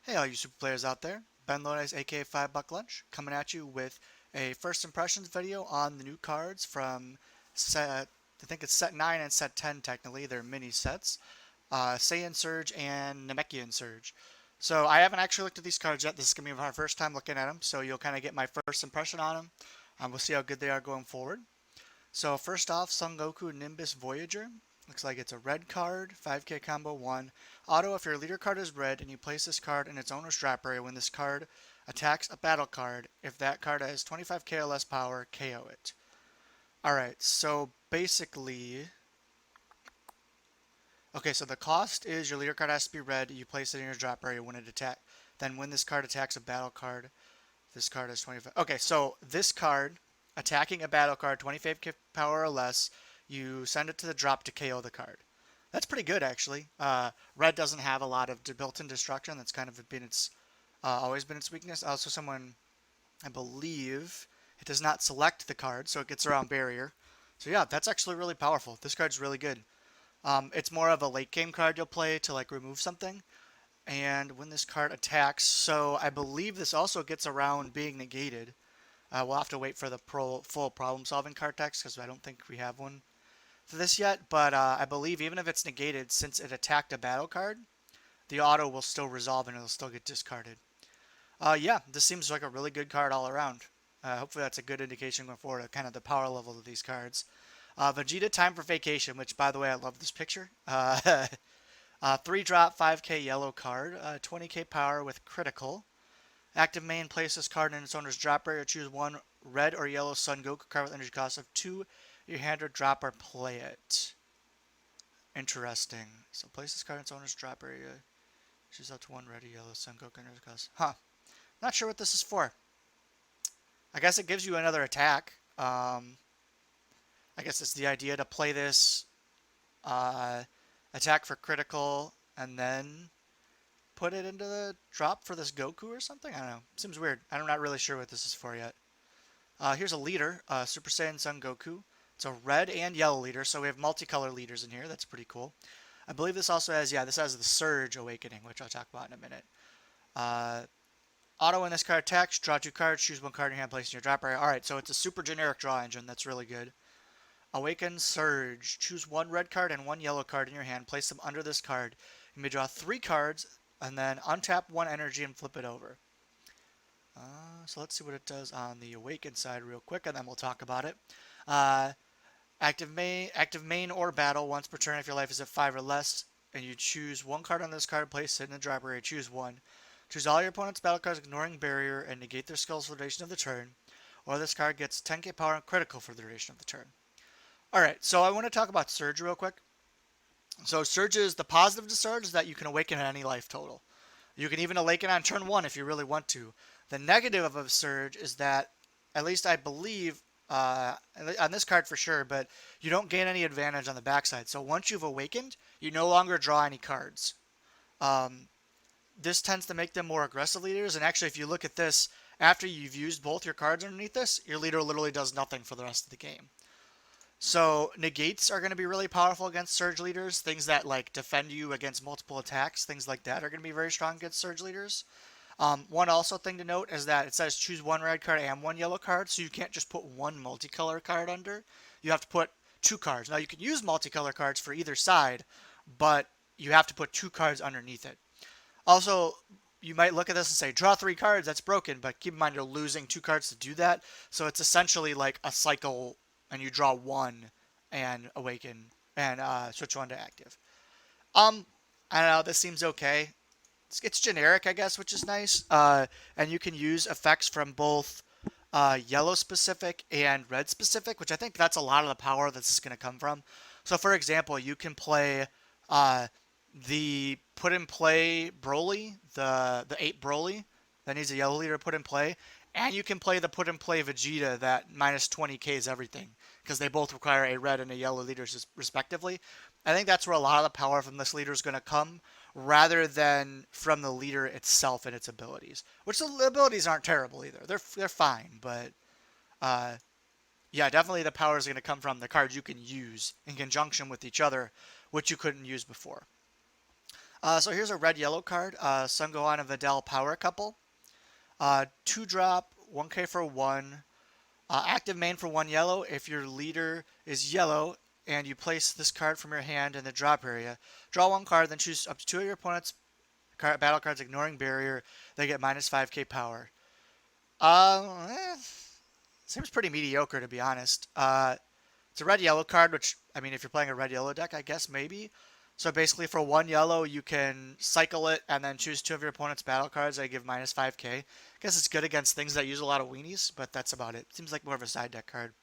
Hey all you super players out there, Ben Lones aka 5 Buck Lunch, coming at you with a first impressions video on the new cards from set, I think it's set 9 and set 10 technically, they're mini sets, Sayian Surge and Namekien Surge. So I haven't actually looked at these cards yet, this is going to be my first time looking at them, so you'll kind of get my first impression on them. We'll see how good they are going forward. So first off, Son Goku Nimbus Voyager. Looks like it's a red card, 5k combo 1. Auto, if your leader card is red and you place this card in its owner's drop area when this card attacks a battle card, if that card has 25k or less power, KO it. Alright, so basically... Okay, so the cost is your leader card has to be red, you place it in your drop area when it attacks. Then when this card attacks a battle card, this card has 25. Okay, so this card, attacking a battle card, 25 power or less, you send it to the drop to KO the card. That's pretty good, actually. Red doesn't have a lot of built-in destruction. That's kind of been its always been its weakness. Also, someone, I believe, it does not select the card, so it gets around barrier. So yeah, that's actually really powerful. This card's really good. It's more of a late game card you'll play to like remove something. And when this card attacks, so I believe this also gets around being negated. We'll have to wait for the full problem-solving card text because I don't think we have one for this yet. But I believe even if it's negated, since it attacked a battle card, the auto will still resolve and it'll still get discarded. Yeah, this seems like a really good card all around. Hopefully that's a good indication going forward of kind of the power level of these cards. Vegeta Time for Vacation, which by the way, I love this picture. 3 drop, 5k yellow card, 20k power with critical. Active main, place this card in its owner's drop area. Choose one red or yellow Son Goku card with energy cost of 2. Your hand or drop or play it. Interesting. So place this card in its owner's drop area. Choose up to one red or yellow Son Goku energy cost. Huh. Not sure what this is for. I guess it gives you another attack. I guess it's the idea to play this attack for critical and then put it into the drop for this Goku or something? I don't know. Seems weird. I'm not really sure what this is for yet. Here's a leader, Super Saiyan Son Goku. It's a red and yellow leader, so we have multicolor leaders in here. That's pretty cool. I believe this also has, yeah, this has the Surge Awakening, which I'll talk about in a minute. Auto when this card attacks, draw 2 cards, choose 1 card in your hand, place in your drop area. Alright, so it's a super generic draw engine. That's really good. Awaken Surge. Choose 1 red card and 1 yellow card in your hand. Place them under this card. You may draw 3 cards and then untap 1 energy and flip it over. So let's see what it does on the Awaken side real quick, and then we'll talk about it. Active main or battle once per turn if your life is at 5 or less, and you choose 1 card on this card, place it in the drop area. Choose 1. Choose all your opponent's battle cards ignoring barrier and negate their skills for the duration of the turn, or this card gets 10k power and critical for the duration of the turn. Alright, so I want to talk about Surge real quick. So Surge is, the positive to Surge is that you can awaken at any life total. You can even awaken on turn 1 if you really want to. The negative of a Surge is that, at least I believe, on this card for sure, but you don't gain any advantage on the backside. So once you've awakened, you no longer draw any cards. This tends to make them more aggressive leaders, and actually if you look at this, after you've used both your cards underneath this, your leader literally does nothing for the rest of the game. So negates are going to be really powerful against Surge leaders. Things that like defend you against multiple attacks, things like that are going to be very strong against Surge leaders. One also thing to note is that it says choose 1 red card and 1 yellow card, so you can't just put 1 multicolor card under. You have to put 2 cards. Now you can use multicolor cards for either side, but you have to put 2 cards underneath it. Also, you might look at this and say, draw 3 cards, that's broken, but keep in mind you're losing 2 cards to do that, so it's essentially like a cycle, and you draw 1 and awaken, and switch 1 to active. I don't know, this seems okay. It's generic, I guess, which is nice, and you can use effects from both yellow specific and red specific, which I think that's a lot of the power that this is going to come from. So, for example, you can play the put in play Broly, the 8 Broly that needs a yellow leader put in play, and you can play the put in play Vegeta that minus 20k is everything, because they both require a red and a yellow leader respectively. I think that's where a lot of the power from this leader is going to come, rather than from the leader itself and its abilities. Which the abilities aren't terrible either. They're fine, but yeah, definitely the power is going to come from the cards you can use in conjunction with each other, which you couldn't use before. So here's a red-yellow card. Sun Gohan and Videl Power Couple. 2-drop, 1k for 1. Active main for 1 yellow. If your leader is yellow and you place this card from your hand in the drop area, draw 1 card, then choose up to 2 of your opponent's battle cards ignoring barrier. They get minus 5k power. Seems pretty mediocre, to be honest. It's a red-yellow card, which, I mean, if you're playing a red-yellow deck, I guess maybe. So basically, for 1 yellow, you can cycle it and then choose 2 of your opponent's battle cards. I give minus 5k. I guess it's good against things that use a lot of weenies, but that's about it. Seems like more of a side deck card.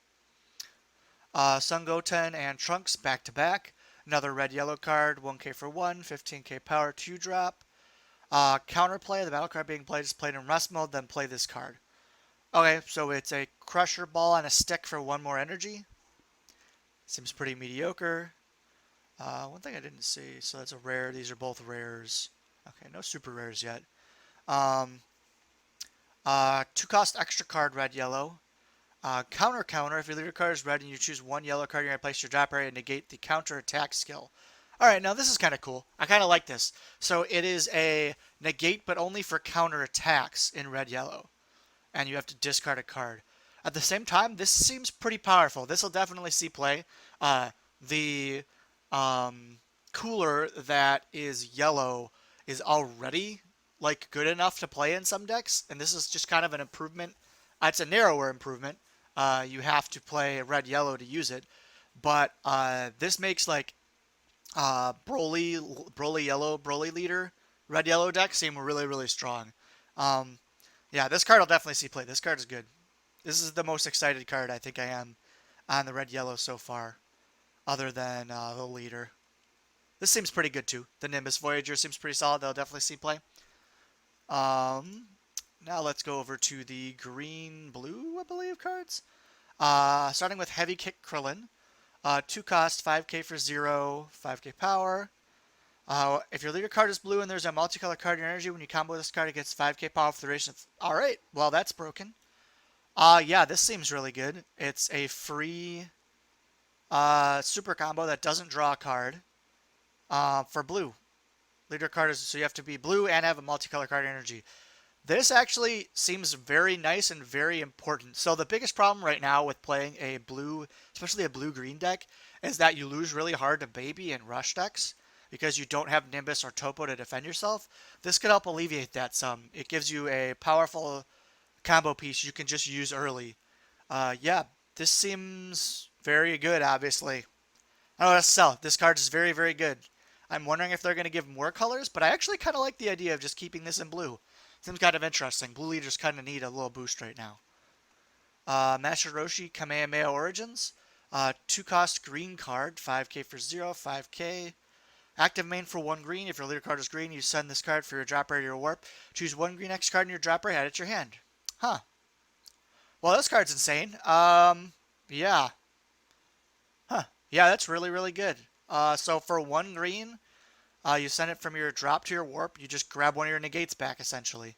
Sun Goten and Trunks back-to-back. Another red-yellow card, 1k for 1, 15k power, 2-drop. Counterplay, the battle card being played is played in rest mode, then play this card. Okay, so it's a Crusher Ball on a stick for 1 more energy. Seems pretty mediocre. One thing I didn't see, so that's a rare. These are both rares. Okay, no super rares yet. 2-cost extra card, red, yellow. Counter. If your leader card is red and you choose 1 yellow card, you're going to place your drop area and negate the counter attack skill. Alright, now this is kind of cool. I kind of like this. So it is a negate, but only for counter attacks in red, yellow. And you have to discard a card. At the same time, this seems pretty powerful. This will definitely see play. The cooler that is yellow is already like good enough to play in some decks, and this is just kind of an improvement. It's a narrower improvement. You have to play red yellow to use it, but this makes like Broly yellow, Broly leader, red yellow deck seem really strong. Yeah, this card will definitely see play. This card is good. This is the most excited card I think I am on the red yellow so far, other than the leader. This seems pretty good too. The Nimbus Voyager seems pretty solid. They'll definitely see play. Now let's go over to the green-blue, I believe, cards. Starting with Heavy Kick Krillin. 2 cost, 5k for 0, 5k power. If your leader card is blue and there's a multicolor card in your energy, when you combo this card, it gets 5k power for the duration of... Alright, well, that's broken. Yeah, this seems really good. It's a free super combo that doesn't draw a card for blue. Leader card is... So you have to be blue and have a multicolor card in energy. This actually seems very nice and very important. So the biggest problem right now with playing a blue, especially a blue-green deck, is that you lose really hard to baby and rush decks because you don't have Nimbus or Topo to defend yourself. This could help alleviate that some. It gives you a powerful combo piece you can just use early. Yeah, this seems very good, obviously. I don't know what to sell. This card is very good. I'm wondering if they're going to give more colors, but I actually kind of like the idea of just keeping this in blue. Seems kind of interesting. Blue leaders kind of need a little boost right now. Master Roshi Kamehameha Origins. 2-cost green card. 5k for 0, 5k. Active main for 1 green. If your leader card is green, you send this card for your drop area to your warp. Choose 1 green X card in your drop area, add it to your hand. Huh. Well, this card's insane. Yeah. Huh. Yeah, that's really good. So for 1 green... you send it from your drop to your warp. You just grab one of your negates back, essentially.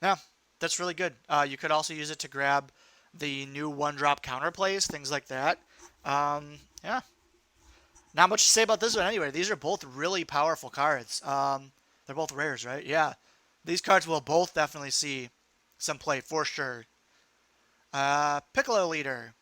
Yeah, that's really good. You could also use it to grab the new 1-drop counterplays, things like that. Yeah. Not much to say about this one anyway. These are both really powerful cards. They're both rares, right? Yeah. These cards will both definitely see some play, for sure. Piccolo Leader.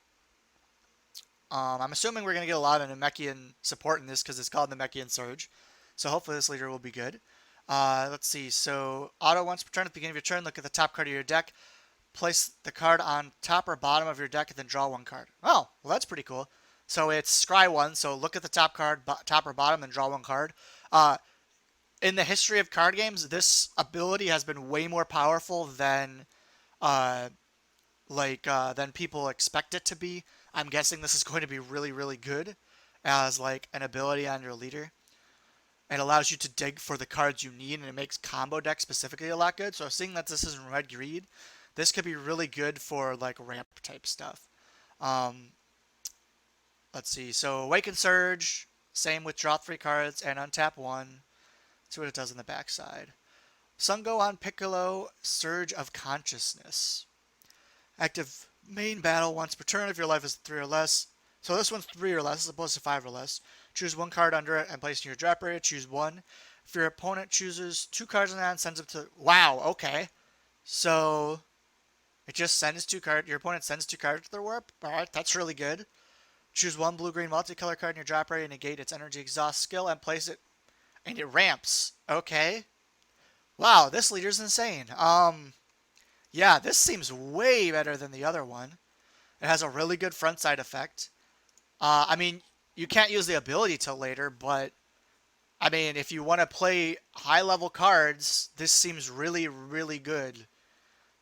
I'm assuming we're going to get a lot of Namekien support in this because it's called Namekien Surge. So hopefully this leader will be good. Let's see. So auto once per turn at the beginning of your turn, look at the top card of your deck. Place the card on top or bottom of your deck and then draw 1 card. Oh, well that's pretty cool. So it's scry 1. So look at the top card, top or bottom, and draw 1 card. In the history of card games, this ability has been way more powerful than than people expect it to be. I'm guessing this is going to be really good as like an ability on your leader. It allows you to dig for the cards you need, and it makes combo deck specifically a lot good. So seeing that this is in red greed, this could be really good for like ramp type stuff. Let's see. So Awaken Surge, same with draw 3 cards and untap 1. See what it does on the backside. Sun Gohan Piccolo Surge of Consciousness. Active main battle once per turn if your life is 3 or less. So this one's 3 or less as opposed to 5 or less. Choose 1 card under it and place in your drop area. Choose 1. If your opponent chooses 2 cards in the hand, sends them to... Wow, okay. So, it just sends 2 cards. Your opponent sends 2 cards to their warp. Alright, that's really good. Choose 1 blue-green multicolor card in your drop area, negate its energy exhaust skill, and place it... And it ramps. Okay. Wow, this leader's insane. Yeah, this seems way better than the other one. It has a really good front side effect. I mean, you can't use the ability till later, but I mean, if you want to play high-level cards, this seems really, really good.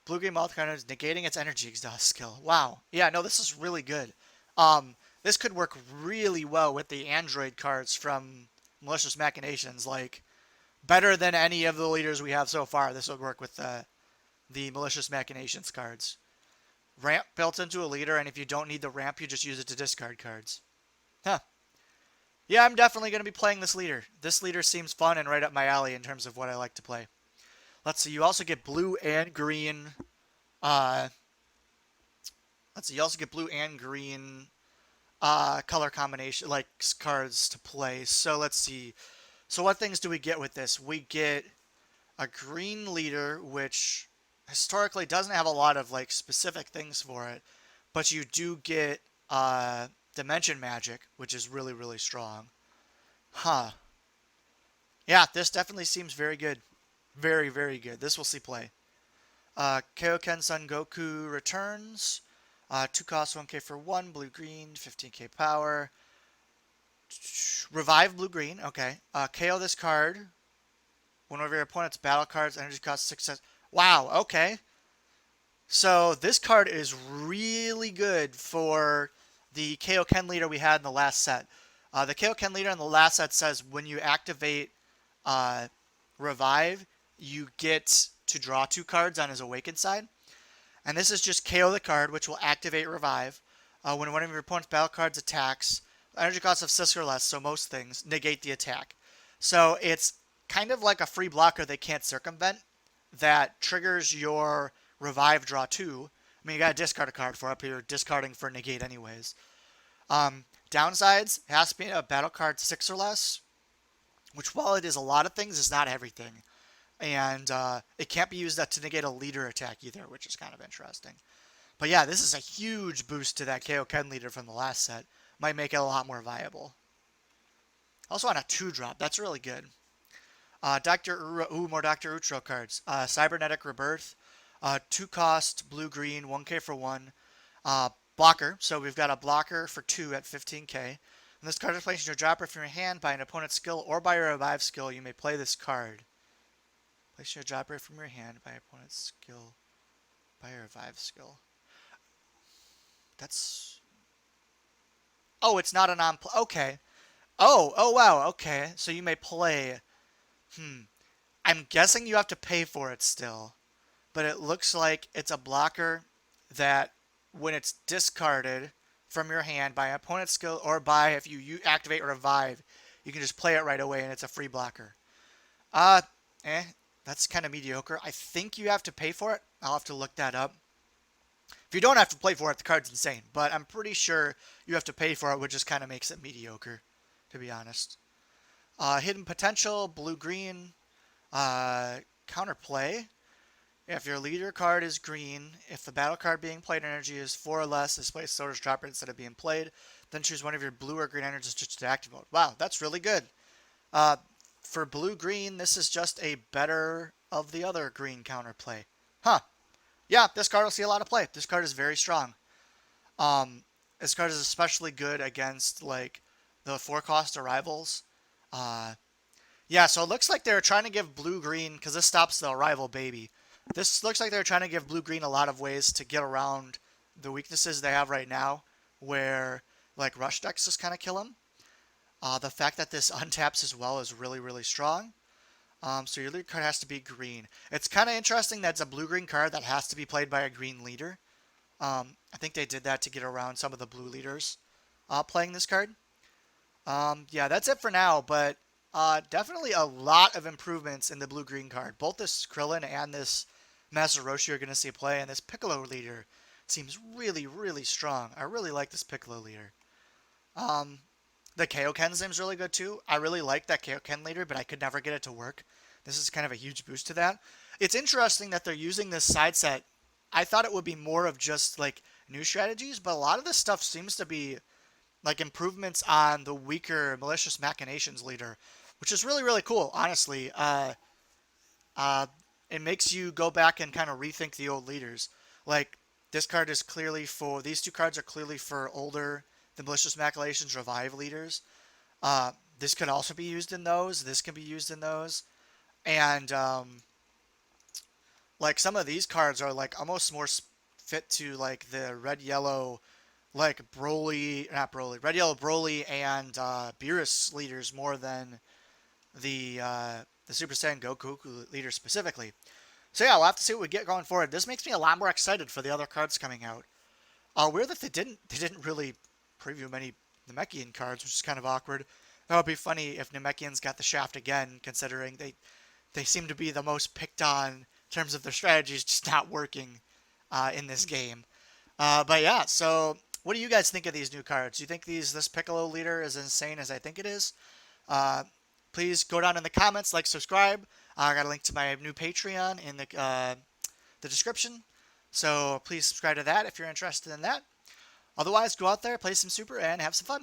Blue-green multicolor is negating its energy exhaust skill. Wow. Yeah, no, this is really good. This could work really well with the Android cards from Malicious Machinations. Like, better than any of the leaders we have so far. This will work with the Malicious Machinations cards. Ramp built into a leader, and if you don't need the ramp, you just use it to discard cards. Huh. Yeah, I'm definitely going to be playing this leader. This leader seems fun and right up my alley in terms of what I like to play. Let's see, you also get blue and green. Let's see, you also get blue and green color combination, like cards to play. So let's see. So what things do we get with this? We get a green leader, which historically doesn't have a lot of like specific things for it, but you do get dimension magic, which is really, really strong. Huh. Yeah, this definitely seems very good. Very, very good. This will see play. Kaioken Son Goku returns. 2 cost 1k for 1. Blue-green, 15k power. Revive blue-green. Okay. KO this card. One of your opponent's battle cards, energy cost 6 cents. Wow, okay. So this card is really good for the Kaioken leader we had in the last set. The Kaioken leader in the last set says when you activate Revive, you get to draw 2 cards on his Awakened side. And this is just KO the card, which will activate Revive. When one of your opponent's battle cards attacks, energy cost of 6 or less, so most things, negate the attack. So it's kind of like a free blocker they can't circumvent that triggers your Revive draw 2. I mean, you gotta discard a card for it, but you're discarding for negate anyways. Downsides, it has to be a battle card 6 or less, which while it is a lot of things, is not everything. And it can't be used to negate a leader attack either, which is kind of interesting. But yeah, this is a huge boost to that Kaioken leader from the last set. Might make it a lot more viable. Also on a 2-drop, that's really good. More Dr. Utro cards. Cybernetic Rebirth. 2 cost, blue-green, 1k for 1. Blocker, so we've got a blocker for 2 at 15k. And this card is placed in your dropper from your hand by an opponent's skill or by your revive skill. You may play this card. Place your dropper from your hand by opponent's skill by your revive skill. That's... Oh, it's not a non-play. Okay. Oh, wow, okay. So you may play... I'm guessing you have to pay for it still. But it looks like it's a blocker that when it's discarded from your hand by an opponent's skill or by if you activate Revive, you can just play it right away and it's a free blocker. That's kind of mediocre. I think you have to pay for it. I'll have to look that up. If you don't have to pay for it, the card's insane. But I'm pretty sure you have to pay for it, which just kind of makes it mediocre, to be honest. Hidden Potential, blue-green, counterplay. If your leader card is green, if the battle card being played energy is 4 or less, display Soldier's Dropper instead of being played, then choose one of your blue or green energies to active mode. Wow, that's really good. For blue-green, this is just a better of the other green counterplay. Huh. Yeah, this card will see a lot of play. This card is very strong. This card is especially good against, like, the 4-cost arrivals. Yeah, so it looks like they're trying to give blue-green, because this stops the arrival baby. This looks like they're trying to give blue-green a lot of ways to get around the weaknesses they have right now, where, like, rush decks just kind of kill them. The fact that this untaps as well is really, really strong. So your leader card has to be green. It's kind of interesting that it's a blue-green card that has to be played by a green leader. I think they did that to get around some of the blue leaders playing this card. Yeah, that's it for now, but definitely a lot of improvements in the blue-green card. Both this Krillin and this Master Roshi are going to see play, and this Piccolo leader seems really, really strong. I really like this Piccolo leader. The Kaioken seems really good too. I really like that Kaioken leader, but I could never get it to work. This is kind of a huge boost to that. It's interesting that they're using this side set. I thought it would be more of just like new strategies, but a lot of this stuff seems to be like improvements on the weaker malicious machinations leader, which is really really cool. Honestly, uh, it makes you go back and kind of rethink the old leaders. Like this card is clearly for these two cards are clearly for older the malicious machinations revive leaders. This could also be used in those. This can be used in those, and like some of these cards are like almost more fit to like the red yellow like Broly, not Broly, red yellow Broly and Beerus leaders more than the Super Saiyan Goku leader specifically. So yeah, we'll have to see what we get going forward. This makes me a lot more excited for the other cards coming out. Weird that they didn't really preview many Namekien cards, which is kind of awkward. That would be funny if Namekien's got the shaft again, considering they seem to be the most picked on in terms of their strategies just not working in this game. But yeah, so what do you guys think of these new cards? Do you think this Piccolo leader is insane as I think it is? Uh, Please go down in the comments, like, subscribe. I got a link to my new Patreon in the description, so please subscribe to that if you're interested in that. Otherwise, go out there, play some Super, and have some fun.